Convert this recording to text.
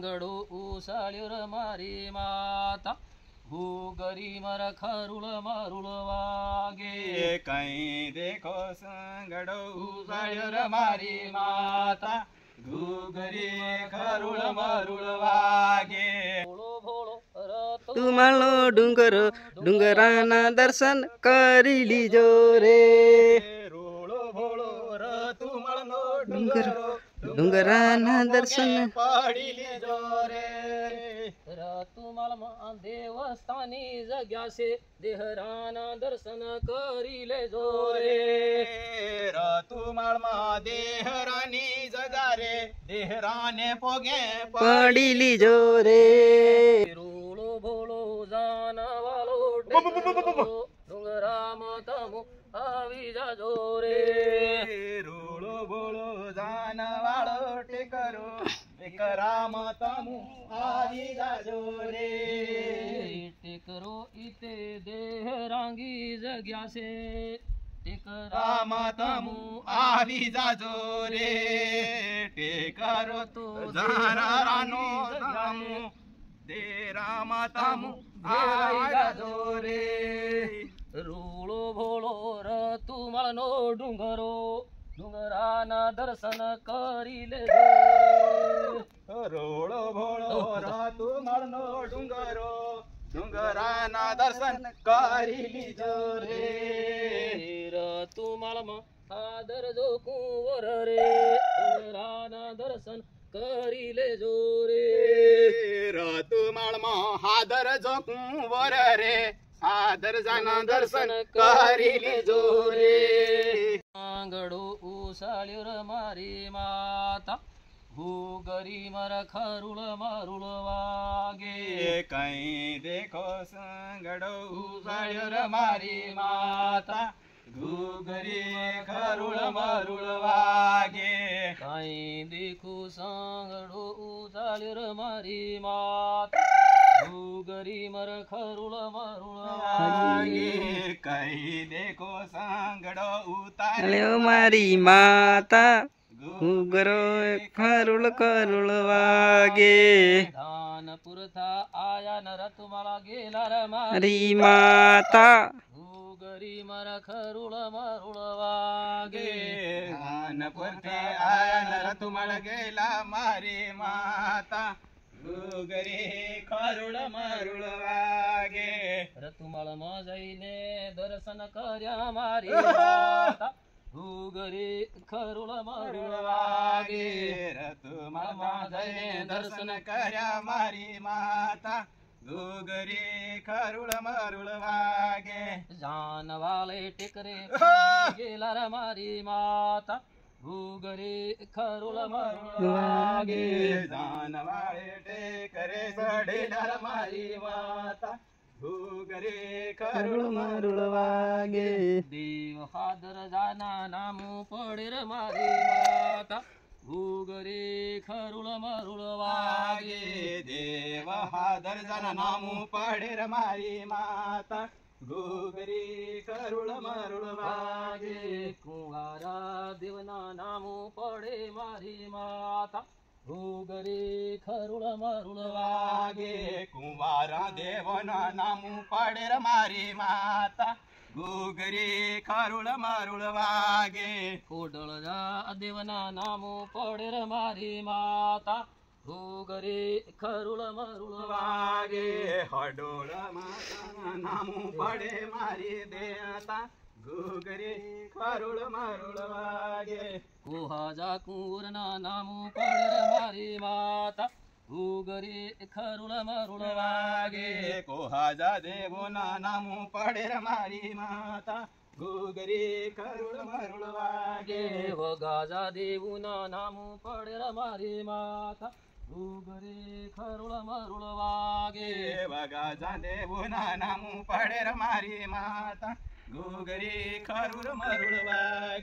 आंगडो उसाळ्यो र मारी माता घुगरी मर खरुळ मारुळ वागे कहीं देखो सांगडो उसाळ्यो र मारी माता घुगरी खरुळ मारुळ वागे भोळो भोळो रतो तुम्हालो डुंगर डुंगराना दर्शन करिली जो रे रोळो भोळो र तुमळनो डुंगर डुंगरो डुंगराना दर्शन पडिली जो रे तुम्हाला देवस्थानी जग्यासे देहराना दर्शन करिले जोरे तुमाळमा देहरानी जगारे देहराने पोगे पडिली जो रे रोळो भोळो जानवालो डुंगराम तमु आवी जा जोरे रोळो बोळो जानवाळो टेकरो टेकराम तमु आवी जाजो रे टेकरो इते देहरांगी जग्यासे राम तमु आवी जाजो रे टेकरो तो जानारानो तमु दे राम तमु आवी जाजो रे रोळो भोळो र तुमळनो डुंगरो डुंगराना दर्शन करिले जोरे रोळो भोळो र तुमळनो डुंगरो डुंगराना दर्शन करिली जो रे तुम्हाला आदर जो कुंवर रे डुंगराना दर्शन करिले जोरे तुमळमा हादर जो कुंवर रे सादर जाना दर्शन करिली जो रे आंगडो उसाळ्यो र मारी माता घुगरी मर खरुळ मारुळ वागे कहीं देखो सांगडो उसाळ्यो र मारी माता घुगरी खरुळ मारुळ वागे काही देखू सांगडो उसाळ्यो र मारी माता घुगरी मर खरुळ मारुळ वागे कहीं देखो सांगडो उतार अल्यो मारी माता घुगरो खरुळ करुळ वागे धानपुरथा आया नर तुम्हाला गेला र मारी माता घुगरी मर खरुळ मारुळ वागे धानपुरते आया नर तुम्हाला गेला मारी माता घुगरी खरुळ मारुळ वागे तुम्हाला मजाईने दर्शन कर्या मारी माता घुगरी खरुळ मारुळ वागे तुम्हाला माझे दर्शन कर्या मारी माता घुगरी खरुळ मारुळ वागे जानवाले टेकरे गेला र मारी माता घुगरी खरुळ मारुळ वागे जानवाळे टेकरे सडेला मारी माता घुगरी खरुळ मारुळ वागे देव हादर जाना नामू पडे र मारी माता घुगरी खरुळ मारुळ वागे देव हादर जाना नामू पडेर मारी माता घुगरी खरुळ मारुळ वागे कुंवारा देवना नामू पडे मारी माता घुगरी खरुळ मारुळ वागे कुंवारा देवना नामू पडेर मारी माता घुगरी खरुळ मारुळ वागे कोडळजा देवना नामू पडे र मारी माता घुगरी खरुळ मारुळ वागे हडोळ माता नामू पडे मारी देता घुगरी खरुळ मारुळ वागे कुहाजा कुंवरना नामू पडे र मारी माता घुगरी खरुळ मारुळ वागे कोहाजा देवना नामू पडेर मारी माता घुगरी खरुळ मारुळ वागे वगाजा देवना नामू पडे र मारी माता घुगरी खरुळ मारुळ वागे वगाजा देवना नामू पडेर मारी माता घुगरी खरुळ मारुळ वागे।